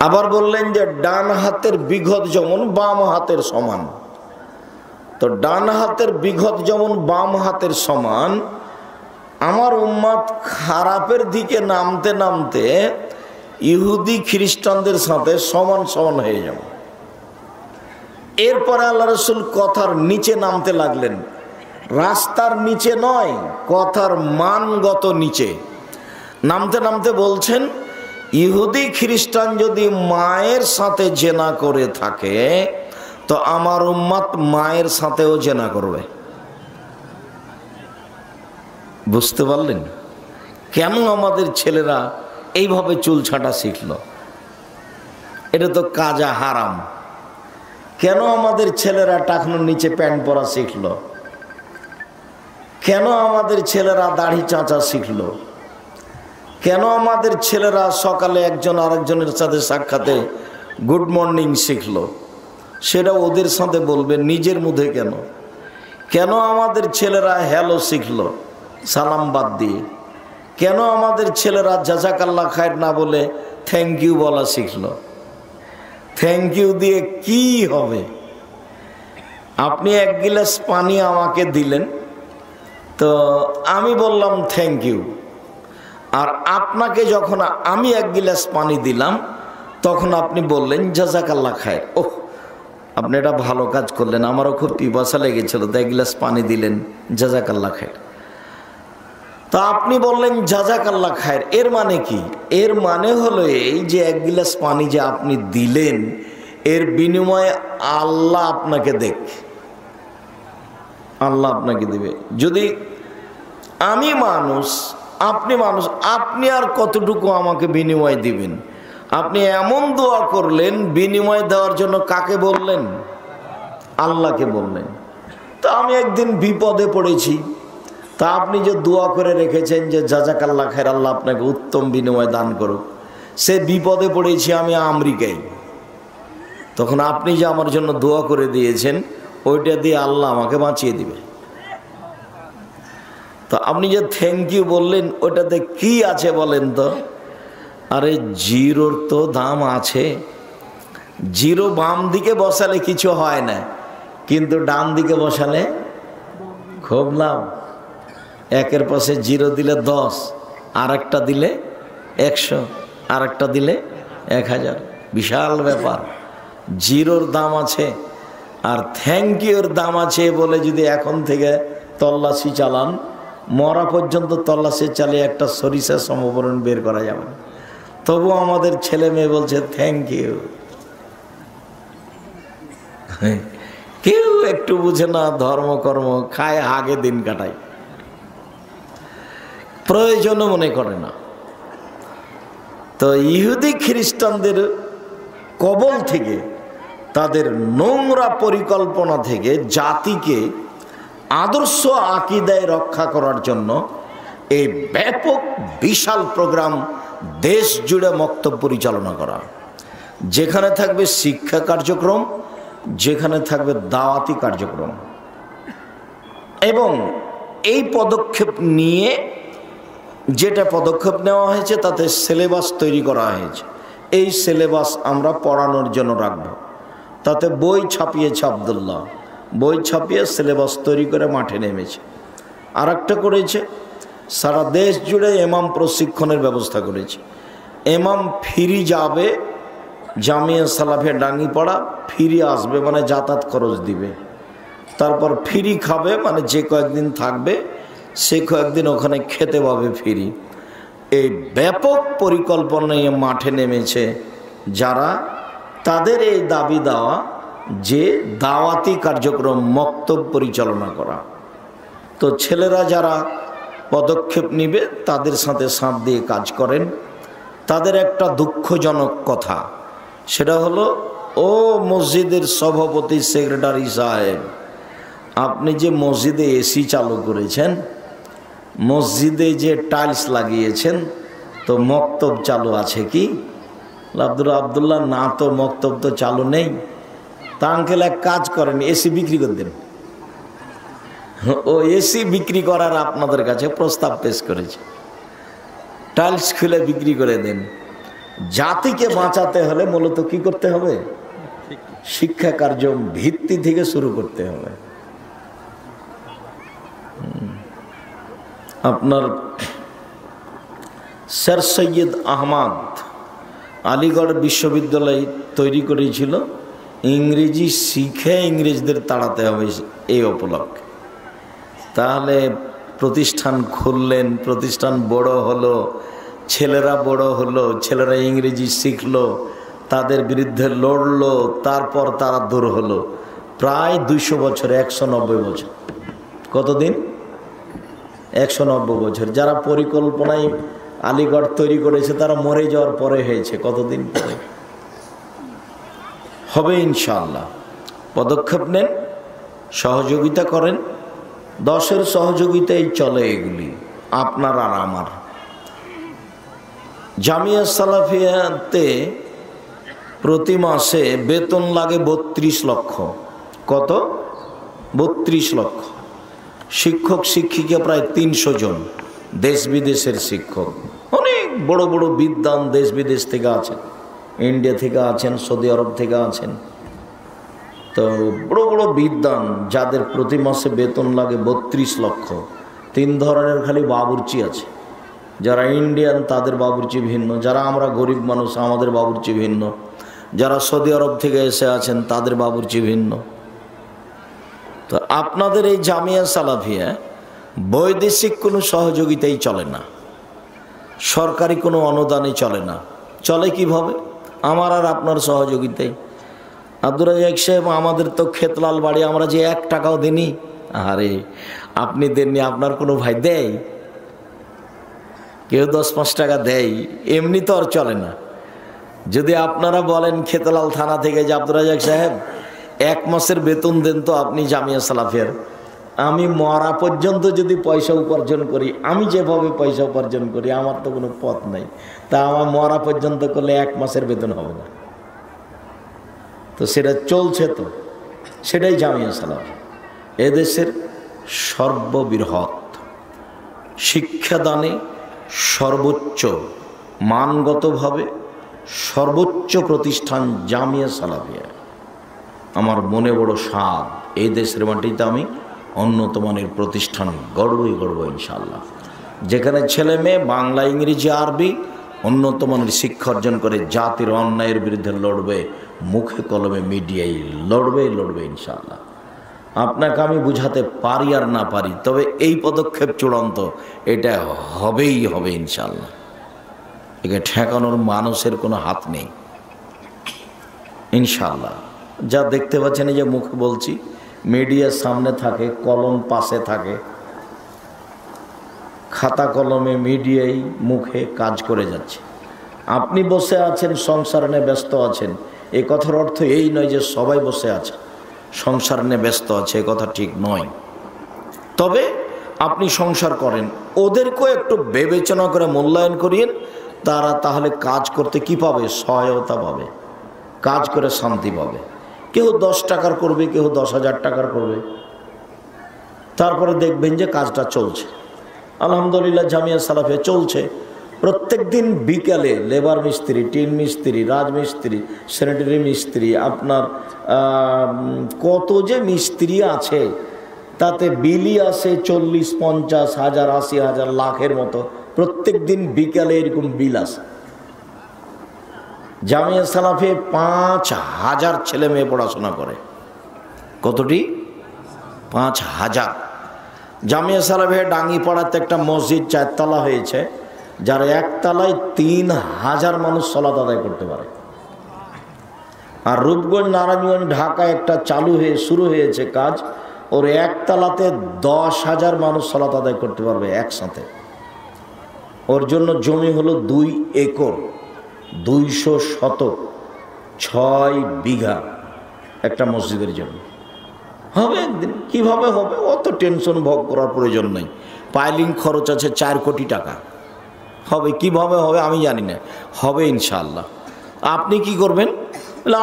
আবার বললেন যে ডান হাতের বিঘত যেমন বাম হাতের সমান। তো ডান হাতের বিঘত যেমন বাম হাতের সমান, আমার উম্মত খারাপের দিকে নামতে নামতে ইহুদি খ্রিস্টানদের সাথে সমান সমান হয়ে যাবে। এরপরে আল্লাহ রসুল কথার নিচে নামতে লাগলেন, রাস্তার নিচে নয়, কথার মানগত নিচে নামতে নামতে বলছেন, ইহুদি খ্রিস্টান যদি মায়ের সাথে জেনা করে থাকে তো আমার উম্মত মায়ের সাথেও জেনা করবে। বুঝতে পারলেন কেন আমাদের ছেলেরা এইভাবে চুল ছাঁটা শিখলো? এটা তো কাজা হারাম। কেন আমাদের ছেলেরা টাকনোর নিচে প্যান্ট পরা শিখলো? কেন আমাদের ছেলেরা দাড়ি চাঁচা শিখলো? কেন আমাদের ছেলেরা সকালে একজন আরেকজনের সাথে সাক্ষাতে গুড মর্নিং শিখলো? সেটা ওদের সাথে বলবে, নিজের মধ্যে কেন? কেন আমাদের ছেলেরা হ্যালো শিখলো সালাম বাদ দিয়ে? কেন আমাদের ছেলেরা জাযাকাল্লাহ খায়ের না বলে থ্যাংক ইউ বলা শিখলো? থ্যাংক ইউ দিয়ে কি হবে? আপনি এক গিলাস পানি আমাকে দিলেন, তো আমি বললাম থ্যাংক ইউ, আর আপনাকে যখন আমি এক গিলাস পানি দিলাম তখন আপনি বললেন জাযাকাল্লাহ খায়ের। ওহ, আপনি এটা ভালো কাজ করলেন, আমারও খুব পিপাসা লেগেছিল, তো এক গিলাস পানি দিলেন, জাযাকাল্লাহ খায়ের। তা আপনি বললেন জাযাকাল্লাহ খায়ের, এর মানে কি? এর মানে হলো এই যে এক গিলাস পানি যে আপনি দিলেন, এর বিনিময়ে আল্লাহ আপনাকে দেখে, আল্লাহ আপনাকে দিবে। যদি আমি মানুষ, আপনি মানুষ, আপনি আর কতটুকু আমাকে বিনিময় দিবেন? আপনি এমন দোয়া করলেন, বিনিময় দেওয়ার জন্য কাকে বললেন? আল্লাহকে বললেন। তা আমি একদিন বিপদে পড়েছি, তা আপনি যে দোয়া করে রেখেছেন যে জাযাকাল্লাহ খায়ের, আল্লাহ আপনাকে উত্তম বিনিময় দান করুক, সে বিপদে পড়েছি আমি আমেরিকায়, তখন আপনি যে আমার জন্য দোয়া করে দিয়েছেন ওইটা দিয়ে আল্লাহ আমাকে বাঁচিয়ে দিবে। তো আপনি যে থ্যাংক ইউ বললেন ওটাতে কি আছে বলেন তো? আরে জিরোর তো দাম আছে। জিরো বাম দিকে বসালে কিছু হয় না, কিন্তু ডান দিকে বসালে খুব লাভ। একের পাশে জিরো দিলে 10, আর একটা দিলে 100, আর একটা দিলে 1000, বিশাল ব্যাপার। জিরোর দাম আছে আর থ্যাংক ইউর দাম আছে বলে যদি এখন থেকে তল্লাশি চালান, মরা পর্যন্ত তল্লাশি চালিয়ে একটা সরিষা সমবরণ বের করা যাবে। তবু আমাদের ছেলে মেয়ে বলছে থ্যাংক ইউ। কেউ একটু বুঝে না, ধর্মকর্ম খায়, আগে দিন কাটায়, প্রয়োজনও মনে করে না। তো ইহুদি খ্রিস্টানদের কবল থেকে, তাদের নোংরা পরিকল্পনা থেকে জাতিকে আদর্শ আকীদায় রক্ষা করার জন্য এই ব্যাপক বিশাল প্রোগ্রাম দেশ জুড়ে মক্তব পরিচালনা করা, যেখানে থাকবে শিক্ষা কার্যক্রম, যেখানে থাকবে দাওয়াতি কার্যক্রম। এবং এই পদক্ষেপ নিয়ে যেটা পদক্ষেপ নেওয়া হয়েছে তাতে সিলেবাস তৈরি করা হয়েছে। এই সিলেবাস আমরা পড়ানোর জন্য রাখব। তাতে বই ছাপিয়েছে আব্দুল্লাহ, বই ছাপিয়ে সিলেবাস তৈরি করে মাঠে নেমেছে। আর একটা করেছে, সারা দেশ জুড়ে ইমাম প্রশিক্ষণের ব্যবস্থা করেছে। ইমাম ফিরি যাবে জামিয়া সালাফে ডাঙ্গিপাড়া, ফিরি আসবে মানে যাতায়াত খরচ দিবে, তারপর ফিরি খাবে মানে যে কয়েকদিন থাকবে সে কয়েকদিন ওখানে খেতে পাবে ফিরি। এই ব্যাপক পরিকল্পনা নিয়ে মাঠে নেমেছে যারা, তাদের এই দাবি দেওয়া যে দাওয়াতি কার্যক্রম মক্তব পরিচালনা করা। তো ছেলেরা যারা পদক্ষেপ নিবে তাদের সাথে সাথ দিয়ে কাজ করেন। তাদের একটা দুঃখজনক কথা, সেটা হলো, ও মসজিদের সভাপতি সেক্রেটারি সাহেব, আপনি যে মসজিদে এসি চালু করেছেন, মসজিদে যে টাইলস লাগিয়েছেন, তো মক্তব চালু আছে কি? আব্দুল্লাহ না, তো মক্তব তো চালু নেই। তা আঙ্কেল এক কাজ করেন, এসি বিক্রি করে দেন। ও এসি বিক্রি করার আপনাদের কাছে প্রস্তাব পেশ করেছে, টাইলস খুলে বিক্রি করে দেন। জাতিকে বাঁচাতে হলে মূলত কি করতে হবে? শিক্ষা কার্য ভিত্তি থেকে শুরু করতে হবে। আপনার স্যার সৈয়দ আহমদ আলিগড় বিশ্ববিদ্যালয় তৈরি করেছিল ইংরেজি শিখে ইংরেজদের তাড়াতে হবে এই উপলক্ষে। তাহলে প্রতিষ্ঠান খুললেন, প্রতিষ্ঠান বড় হলো, ছেলেরা বড় হলো, ছেলেরা ইংরেজি শিখলো, তাদের বিরুদ্ধে লড়লো, তারপর তারা দূর হলো। প্রায় 200 বছর, 190 বছর। কতদিন? 190 বছর। যারা পরিকল্পনায় আলিগড় তৈরি করেছে তারা মরে যাওয়ার পরে হয়েছে। কতদিন পরে হবে? ইনশাআল্লাহ পদক্ষেপ নেন, সহযোগিতা করেন। 10-এর সহযোগিতাই চলে এগুলি, আপনার আর আমার। জামিয়া সালাফিয়াতে প্রতি মাসে বেতন লাগে 32 লক্ষ। কত? 32 লক্ষ। শিক্ষক শিক্ষিকা প্রায় 300 জন, দেশ বিদেশের শিক্ষক। অনেক বড় বড় বিদ্বান দেশ বিদেশ থেকে আছেন, ইন্ডিয়া থেকে আছেন, সৌদি আরব থেকে আছেন। তো বড় বড় বিদ্বান যাদের প্রতি মাসে বেতন লাগে 32 লক্ষ। 3 ধরনের খালি বাবুর্চি আছে। যারা ইন্ডিয়ান তাদের বাবুর্চি ভিন্ন, যারা আমরা গরিব মানুষ আমাদের বাবুর্চি ভিন্ন, যারা সৌদি আরব থেকে এসে আছেন তাদের বাবুর্চি ভিন্ন। তো আপনাদের এই জামিয়া সালাফিয়া বৈদেশিক কোনো সহযোগিতাই চলে না, সরকারি কোনো অনুদানই চলে না। চলে কিভাবে? আমার আর আপনার সহযোগিতাই। আব্দুর রাজ্জাক সাহেব, আমাদের তো খেতলাল বাড়ি, আমরা যে 1 টাকাও দিইনি। আরে আপনি দেননি, আপনার কোনো ভাই দেয়? কেউ 10-5 টাকা দেয়, এমনি তো আর চলে না। যদি আপনারা বলেন খেতলাল থানা থেকে যে আব্দুর রাজ্জাক সাহেব 1 মাসের বেতন দেন তো আপনি জামিয়া সালাফিয়ার, আমি মরা পর্যন্ত যদি পয়সা উপার্জন করি, আমি যেভাবে পয়সা উপার্জন করি আমার তো কোনো পথ নাই, তা আমার মরা পর্যন্ত করলে 1 মাসের বেতন হবে না। তো সেটা চলছে, তো সেটাই জামিয়া সালাফিয়া। এদেশের সর্ববৃহৎ শিক্ষাদানে সর্বোচ্চ মানগতভাবে সর্বোচ্চ প্রতিষ্ঠান জামিয়া সালাফিয়া। আমার মনে বড় স্বাদ এই দেশের মাটিতে আমি উন্নত মানের প্রতিষ্ঠান গড়বই গড়ব ইনশাআল্লাহ, যেখানে ছেলে মেয়ে বাংলা ইংরেজি আরবি উন্নত মানের শিক্ষা অর্জন করে জাতির অন্যায়ের বিরুদ্ধে লড়বে, মুখে কলমে মিডিয়ায় লড়বে ইনশাআল্লাহ। আপনাকে আমি বুঝাতে পারি আর না পারি, তবে এই পদক্ষেপ চূড়ান্ত, এটা হবেই হবে ইনশাআল্লাহ। একে ঠেকানোর মানুষের কোনো হাত নেই ইনশাআল্লাহ। যা দেখতে পাচ্ছেন, এই যে মুখে বলছি, মিডিয়ার সামনে থাকে, কলম পাশে থাকে, খাতা কলমে মিডিয়াই মুখে কাজ করে যাচ্ছে। আপনি বসে আছেন, সংসার নিয়ে ব্যস্ত আছেন, এই কথার অর্থ এই নয় যে সবাই বসে আছে সংসার নিয়ে ব্যস্ত আছে, এ কথা ঠিক নয়। তবে আপনি সংসার করেন, ওদেরকেও একটু বিবেচনা করে মূল্যায়ন করিয়েন। তারা তাহলে কাজ করতে কি পাবে? সহায়তা পাবে, কাজ করে শান্তি পাবে। কেউ 10 টাকার করবে, কেউ 10,000 টাকার করবে, তারপরে দেখবেন যে কাজটা চলছে। আলহামদুলিল্লাহ জামিয়া সালাফিয়া চলছে। প্রত্যেক দিন বিকালে লেবার মিস্ত্রি, টিন মিস্ত্রি, রাজমিস্ত্রি, স্যানিটারি মিস্ত্রি, আপনার কত যে মিস্ত্রি আছে, তাতে বিলি আসে 40, 50, 1000, 80,000, লাখের মতো। প্রত্যেক দিন বিকালে এরকম বিল আসে। জামিয়া সালাফে 5,000 ছেলে মেয়ে পড়াশোনা করে। কতটি? 5,000। জামিয়া সালাফে ডাঙ্গিপাড়াতে একটা মসজিদ 4 তলা হয়েছে, যার 1 তলায় 3,000 মানুষ সালাত আদায় করতে পারে। আর রূপগঞ্জ, নারায়ণগঞ্জ, ঢাকায় একটা শুরু হয়েছে কাজ, ওর 1 তলাতে 10,000 মানুষ সালাত আদায় করতে পারবে একসাথে। ওর জন্য জমি হলো 2 একর, 200 শতক, 6 বিঘা একটা মসজিদের জন্য। হবে একদিন। কিভাবে হবে অত টেনশন ভোগ করার প্রয়োজন নেই। পাইলিং খরচ আছে 4 কোটি টাকা। হবে কিভাবে হবে আমি জানি না, হবে ইনশাআল্লাহ। আপনি কি করবেন?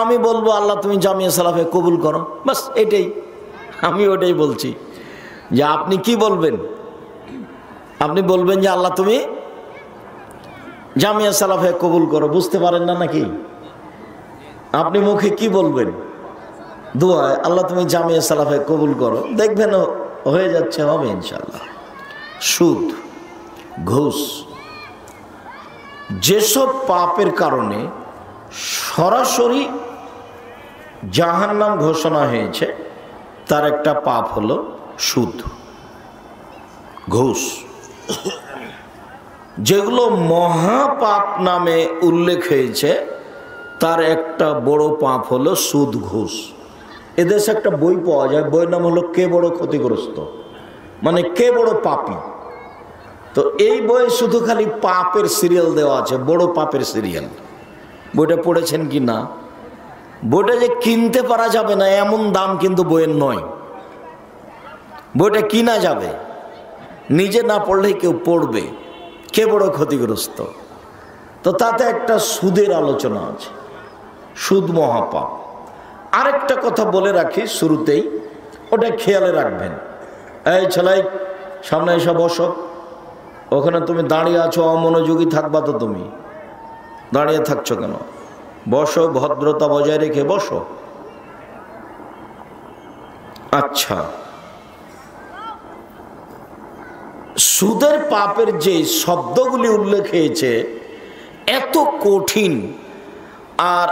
আমি বলবো আল্লাহ তুমি জামিয়া সালাফে কবুল করো, বাস এটাই। আমি ওটাই বলছি যে আপনি কি বলবেন? আপনি বলবেন যে আল্লাহ তুমি জামিয়া সালাফে কবুল করো, বুঝতে পারেন না নাকি? আপনি মুখে কি বলবেন? দোয়ায়, আল্লাহ তুমি জামিয়া সালাফে কবুল করো, দেখবেন হয়ে যাচ্ছে, হবে ইনশাল্লাহ। সুদ, ঘুষ, যেসব পাপের কারণে সরাসরি জাহান্নাম ঘোষণা হয়েছে, তার একটা পাপ হলো সুদ, ঘুষ। যেগুলো মহাপাপ নামে উল্লেখ হয়েছে, তার একটা বড় পাপ হলো সুদ, ঘুষ। এদেশে একটা বই পাওয়া যায়, বইয়ের নাম হলো কে বড় ক্ষতিগ্রস্ত, মানে কে বড় পাপী। তো এই বইয়ে শুধু খালি পাপের সিরিয়াল দেওয়া আছে, বড় পাপের সিরিয়াল। বইটা পড়েছেন কি না? বইটা যে কিনতে পারা যাবে না এমন দাম কিন্তু বইয়ের নয়। বইটা কিনা যাবে, নিজে না পড়লেই কেউ পড়বে, কে বড় ক্ষতিগ্রস্ত। তো তাতে একটা সুদের আলোচনা আছে, সুদ মহাপাপ। আরেকটা কথা বলে রাখি শুরুতেই, ওটা খেয়ালে রাখবেন। এই ছেলাই, সামনে এসে বসো। ওখানে তুমি দাঁড়িয়ে আছো, অমনোযোগী থাকবা তো? তুমি দাঁড়িয়ে থাকছো কেন? বসো, ভদ্রতা বজায় রেখে বসো। আচ্ছা, সুদের পাপের যে শব্দগুলি উল্লেখ হয়েছে, এত কঠিন আর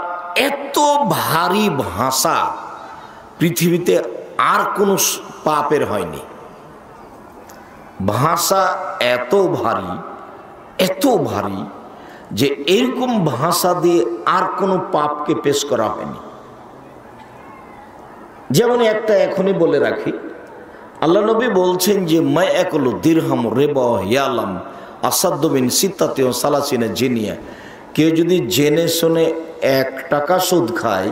এত ভারী ভাষা পৃথিবীতে আর কোনো পাপের হয়নি। ভাষা এত ভারী যে এরকম ভাষা দিয়ে আর কোনো পাপকে পেশ করা হয়নি। যেমন একটা এখনই বলে রাখি, আল্লাহ নবী বলছেন যে মা একলো দিরহাম রেবা ইয়ালাম আসাদ্দ বিন সিত্তাতে সালাসিনে জিনিয়া। কেউ যদি জেনে শুনে 1 টাকা সুদ খায়,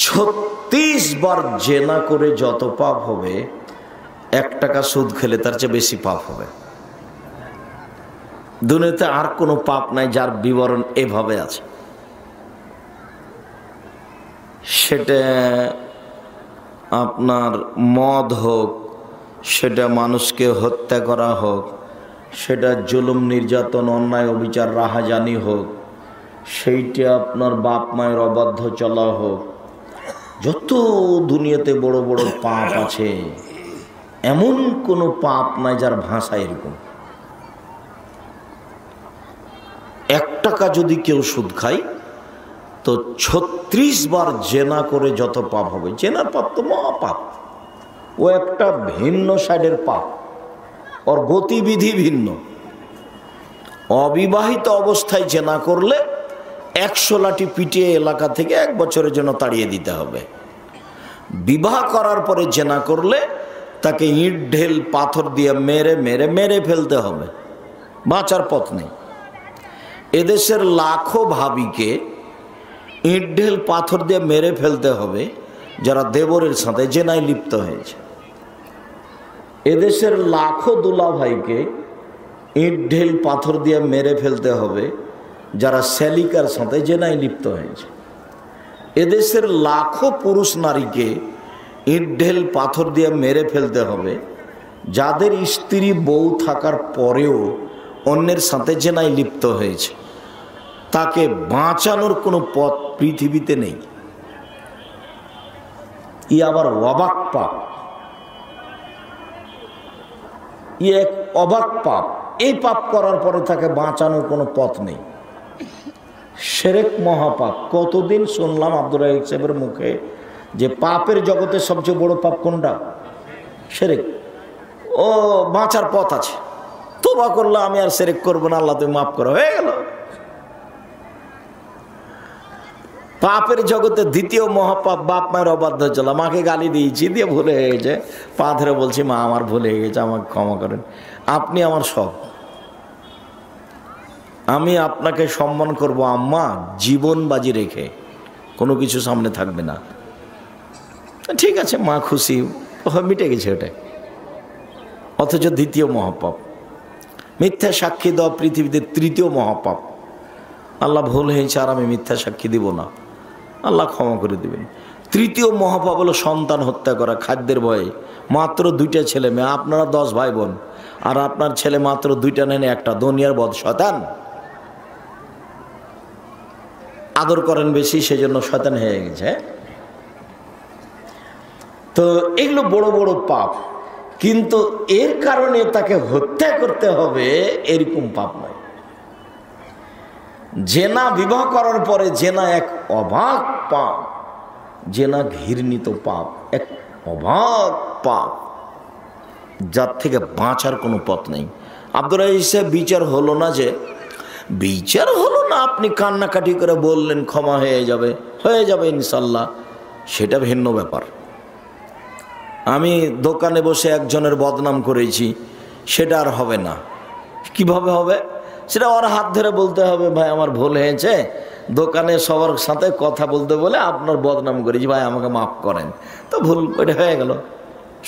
36 বার জেনা করে যত পাপ হবে, 1 টাকা সুদ খেলে তার চেয়ে বেশি পাপ হবে। দুনিয়াতে আর কোনো পাপ নাই যার বিবরণ এভাবে আছে। সেটা আপনার মদ হোক, সেটা মানুষকে হত্যা করা হোক, সেটা জুলুম নির্যাতন অন্যায় অবিচার রাহাজানি হোক, সেইটা আপনার বাপ মায়ের অবাধ্য চলা হোক, যত দুনিয়াতে বড় বড় পাপ আছে, এমন কোনো পাপ নাই যার ভাষা এরকম। 1 টাকা যদি কেউ সুদ খায়, তো 36 বার জেনা করে যত পাপ হবে। জেনার পাপ তো মহাপাপ, ও একটা ভিন্ন সাইডের পাপ, ওর গতিবিধি ভিন্ন। অবিবাহিত অবস্থায় জেনা করলে 100 লাঠি পিটিয়ে এলাকা থেকে 1 বছরের জন্য তাড়িয়ে দিতে হবে। বিবাহ করার পরে জেনা করলে তাকে ইট ঢেল পাথর দিয়ে মেরে মেরে মেরে ফেলতে হবে, বাঁচার পথ নেই। এদেশের লাখো ভাবিকে ইট ঢেল পাথর দিয়ে মেরে ফেলতে হবে যারা দেবরের সাথে জেনায় লিপ্ত হয়েছে। এদেশের লাখো দুলা ভাইকে ইট ঢেল পাথর দিয়ে মেরে ফেলতে হবে যারা শ্যালিকার সাথে জেনায় লিপ্ত হয়েছে। এদেশের লাখো পুরুষ নারীকে ইট ঢেল পাথর দিয়ে মেরে ফেলতে হবে যাদের স্ত্রী বউ থাকার পরেও অন্যের সাথে জেনায় লিপ্ত হয়েছে। তাকে বাঁচানোর কোনো পথ পৃথিবীতে নেই। ই আবার অবাক পাপ, ই এক অবাক পাপ। এই পাপ করার পরে তাকে বাঁচানোর কোনো পথ নেই। শিরক মহাপাপ। কতদিন শুনলাম আব্দুর রাজ্জাক সাহেবের মুখে যে পাপের জগতে সবচেয়ে বড় পাপ কোনটা? শিরক। ও বাঁচার পথ আছে, তওবা করলে আমি আর শিরক করব না, আল্লাহ তুমি মাফ করো, হয়ে গেল। পাপের জগতে দ্বিতীয় মহাপাপ বাপ মায়ের অবাধ্য চলা। মাকে গালি দিয়েছি, দিয়ে ভুলে হয়ে গেছে, পা ধরে বলছি মা আমার ভুল হয়ে গেছে, আমাকে ক্ষমা করেন, আপনি আমার সব, আমি আপনাকে সম্মান করব আম্মা, জীবন বাজি রেখে, কোনো কিছু সামনে থাকবে না। ঠিক আছে, মা খুশি, মিটে গেছে ওটা। অথচ দ্বিতীয় মহাপাপ মিথ্যা সাক্ষী দেওয়া পৃথিবীতে তৃতীয় মহাপাপ। আল্লাহ ভুল হয়েছে আর আমি মিথ্যা সাক্ষী দিব না, আল্লাহ ক্ষমা করে দিবেন। তৃতীয় মহাপাপ হলো সন্তান হত্যা করা খাদ্যের ভয়ে। মাত্র 2টা ছেলে মেয়ে, আপনারা 10 ভাই বোন, আর আপনার ছেলে মাত্র 2টা নেন, একটা দুনিয়ার বদ শয়তান। আদর করেন বেশি, সেজন্য শয়তান হয়ে গেছে। তো এগুলো বড় বড় পাপ, কিন্তু এর কারণে তাকে হত্যা করতে হবে এরকম পাপ নয়। জেনা বিবাহ করার পরে জেনা এক অবাক পাপ, জেনা ঘৃণিত পাপ, এক অবাক পাপ, যার থেকে বাঁচার কোনো পথ নেই। আব্দুল আজিজ সাহেব বিচার হলো না, যে বিচার হলো না, আপনি কান্নাকাটি করে বললেন ক্ষমা হয়ে যাবে ইনশাল্লাহ, সেটা ভিন্ন ব্যাপার। আমি দোকানে বসে একজনের বদনাম করেছি, সেটা আর হবে না। কিভাবে হবে? সেটা ওর হাত ধরে বলতে হবে, ভাই আমার ভুল হয়েছে, দোকানে সবার সাথে কথা বলতে বলে আপনার বদনাম করেছি, ভাই আমাকে মাফ করেন। তো ভুল, এটা হয়ে গেল,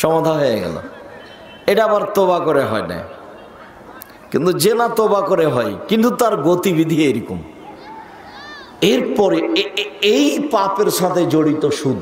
সমাধা হয়ে গেল। এটা আবার তোবা করে হয় না, কিন্তু জেনা তোবা করে হয়, কিন্তু তার গতিবিধি এরকম। এরপরে এই পাপের সাথে জড়িত সুদ।